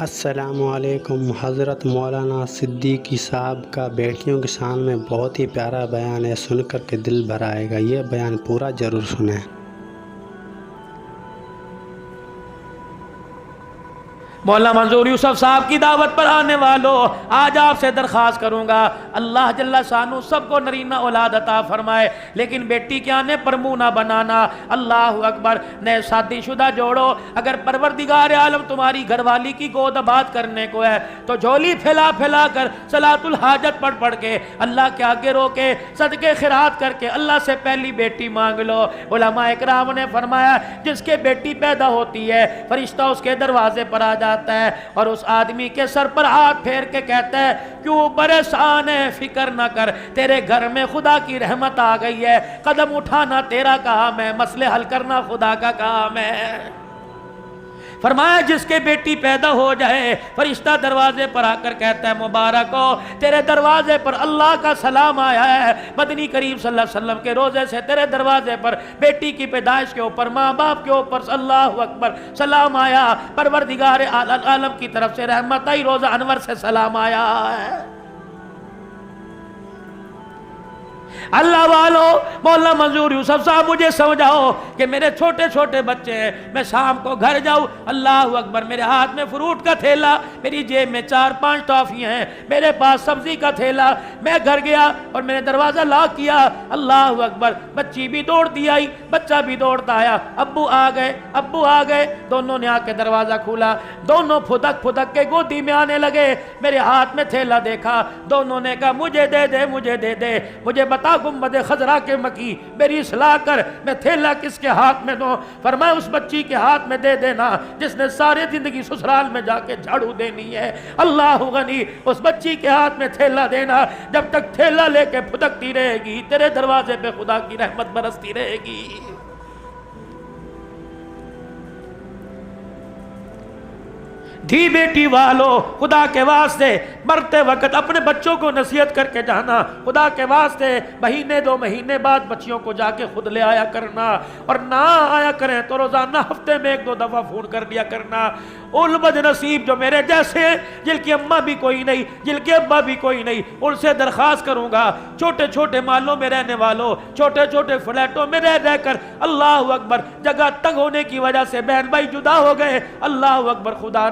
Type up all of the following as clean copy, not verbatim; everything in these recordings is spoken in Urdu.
السلام علیکم۔ حضرت مولانا صدیقی صاحب کا بیٹیوں کے شان میں بہت ہی پیارا بیان ہے، سن کر کے دل بھر آئے گا۔ یہ بیان پورا ضرور سنیں۔ مولانا منظور یوسف صاحب کی دعوت پر آنے والوں، آج آپ سے درخواست کروں گا اللہ جل شانہ سب کو نرینہ اولاد عطا فرمائے، لیکن بیٹی کے آنے پر منہ نہ بنانا۔ اللہ اکبر۔ نئے شادی شدہ جوڑو، اگر پروردگار عالم تمہاری گھر والی کی گود آباد کرنے کو ہے تو جھولی پھیلا پھیلا کر صلاۃ الحاجت پڑھ کے اللہ کے آگے رو کے صدقے خیرات کر کے اللہ سے پہلی بیٹی مانگ لو۔ علماء اکرام نے فرمایا جس کے بیٹی پیدا ہوتی ہے فرشتہ اس کے دروازے پر آ جاتا ہے اور اس آدمی کے سر پر ہاتھ پھیر کے کہتا ہے کیوں پریشان ہے، فکر نہ کر، تیرے گھر میں خدا کی رحمت آ گئی ہے، قدم اٹھانا تیرا کام ہے، مسئلے حل کرنا خدا کا کام ہے۔ فرمایا جس کے بیٹی پیدا ہو جائے فرشتہ دروازے پر آ کر کہتا ہے مبارک ہو، تیرے دروازے پر اللہ کا سلام آیا ہے، مدنی کریم صلی اللہ علیہ وسلم کے روزے سے تیرے دروازے پر بیٹی کی پیدائش کے اوپر ماں باپ کے اوپر اللہ اکبر سلام آیا، پروردگار عالم کی طرف سے رحمت آئی، روزہ انور سے سلام آیا ہے۔ اللہ والو، مولانا منظور یوسف صاحب مجھے سمجھاؤ کہ میرے چھوٹے چھوٹے بچے ہیں، میں شام کو گھر جاؤں، اللہ اکبر، میرے ہاتھ میں فروٹ کا تھیلا، میری جیب میں 4-5 ٹافیاں ہیں، میرے پاس سبزی کا تھیلا، میں گھر گیا اور میں نے دروازہ لاک کیا، اللہ اکبر، بچی بھی دوڑتی آئی، بچہ بھی دوڑتا آیا، ابو آ گئے، دونوں نے آ کے دروازہ کھولا، دونوں پھدک پھدک کے گودی میں آنے لگے، میرے ہاتھ میں تھیلا دیکھا، دونوں نے کہا مجھے دے دے، مجھے بتا گنبد خضرا کے مکی، میری اصلاح کر، میں تھیلا کس کے ہاتھ میں دوں؟ فرمایا اس بچی کے ہاتھ میں دے دینا جس نے سارے زندگی سسرال میں جا کے جھاڑو دینی ہے، اللہ غنی، اس بچی کے ہاتھ میں تھیلا دینا، جب تک تھیلا لے کے پھدکتی رہے گی تیرے دروازے پہ خدا کی رحمت برستی رہے گی۔ دھی بیٹی والو، خدا کے واسطے مرتے وقت اپنے بچوں کو نصیحت کر کے جانا، خدا کے واسطے مہینے 2 مہینے بعد بچیوں کو جا کے خود لے آیا کرنا، اور نہ آیا کریں تو روزانہ ہفتے میں 1-2 دفعہ فون کر لیا کرنا۔ ان بد نصیب جو میرے جیسے ہیں، جن کی اماں بھی کوئی نہیں، جن کے ابا بھی کوئی نہیں، ان سے درخواست کروں گا چھوٹے چھوٹے محلوں میں رہنے والوں، چھوٹے چھوٹے فلیٹوں میں رہ کر اللہ اکبر جگہ تنگ ہونے کی وجہ سے بہن بھائی جدا ہو گئے، اللہ اکبر، خدا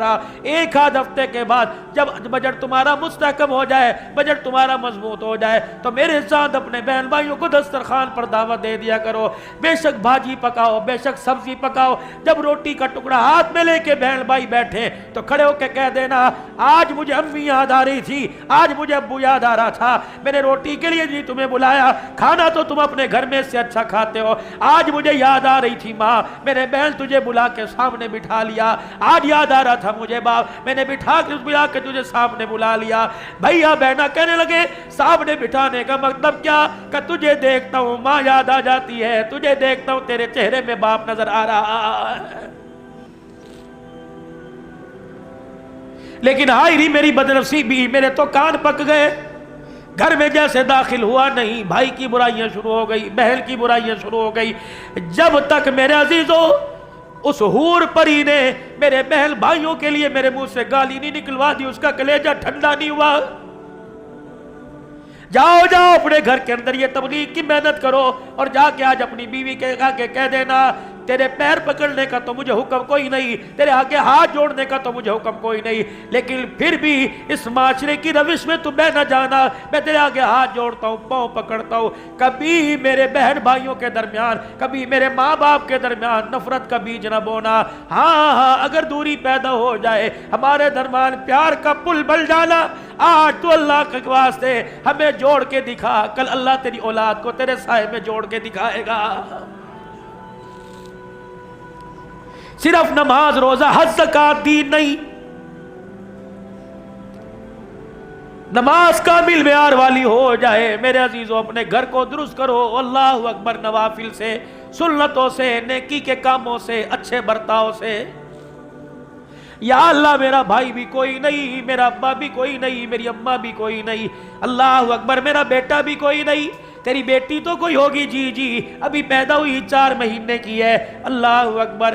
را 1-8 ہفتے کے بعد جب بجٹ تمہارا مستحکم ہو جائے، بجٹ تمہارا مضبوط ہو جائے تو میرے ساتھ اپنے بہن بھائیوں کو دسترخوان پر دعوت دے دیا کرو، بے شک بھاجی پکاؤ، بے شک سبزی پکاؤ، جب روٹی کا ٹکڑا ہاتھ میں لے کے بہن بھائی بیٹھے تو کھڑے ہو کے کہہ دینا آج مجھے امی یاد آ رہی تھی، آج مجھے ابو یاد آ رہا تھا، میں نے روٹی کے لیے نہیں تمہیں بلایا، کھانا تو تم اپنے گھر میں سے اچھا کھاتے ہو، آج مجھے یاد آ رہی تھی ماں، میں نے بہن تجھے بلا کے سامنے بٹھا لیا، آج یاد آ رہا تھا مجھے باپ، میں نے بلا کے تجھے سامنے بلا لیا۔ بھائیہ بہنہ کہنے لگے سامنے بٹھانے کا مطلب کیا؟ کہ تجھے دیکھتا ہوں ماں یاد آ جاتی ہے، تجھے دیکھتا ہوں تیرے چہرے میں باپ نظر آ رہا ہے۔ لیکن ہائی ری میری بدنصیبی، میرے تو کان پک گئے، گھر میں جیسے داخل ہوا نہیں، بھائی کی برائیاں شروع ہو گئی، بہن کی برائیاں شروع ہو گئی، جب تک میرے عزیزوں اس حور پری نے میرے بہن بھائیوں کے لیے میرے منہ سے گالی نہیں نکلوا دی، اس کا کلیجہ ٹھنڈا نہیں ہوا۔ جاؤ اپنے گھر کے اندر یہ تبلیغ کی محنت کرو اور جا کے آج اپنی بیوی کے آگے کہہ دینا تیرے پیر پکڑنے کا تو مجھے حکم کوئی نہیں، تیرے آگے ہاتھ جوڑنے کا تو مجھے حکم کوئی نہیں، لیکن پھر بھی اس معاشرے کی روش میں تو بہ نہ جانا، میں تیرے آگے ہاتھ جوڑتا ہوں، پاؤں پکڑتا ہوں، کبھی میرے بہن بھائیوں کے درمیان، کبھی میرے ماں باپ کے درمیان نفرت کا بیج نہ بونا۔ ہاں اگر دوری پیدا ہو جائے، ہمارے درمیان پیار کا پل بن جانا، آج تو اللہ کے واسطے ہمیں جوڑ کے دکھا، کل اللہ تیری اولاد کو تیرے سائے میں جوڑ کے دکھائے گا۔ صرف نماز روزہ حج زکوٰۃ دین نہیں، نماز کامل معیار والی ہو جائے۔ میرے عزیزوں اپنے گھر کو درست کرو، اللہ اکبر، نوافل سے، سنتوں سے، نیکی کے کاموں سے، اچھے برتاؤ سے۔ یا اللہ میرا بھائی بھی کوئی نہیں، میرا ابا بھی کوئی نہیں، میری اماں بھی کوئی نہیں، اللہ اکبر، میرا بیٹا بھی کوئی نہیں، تیری بیٹی تو کوئی ہوگی، جی ابھی پیدا ہوئی 4 مہینے کی ہے، اللہ اکبر،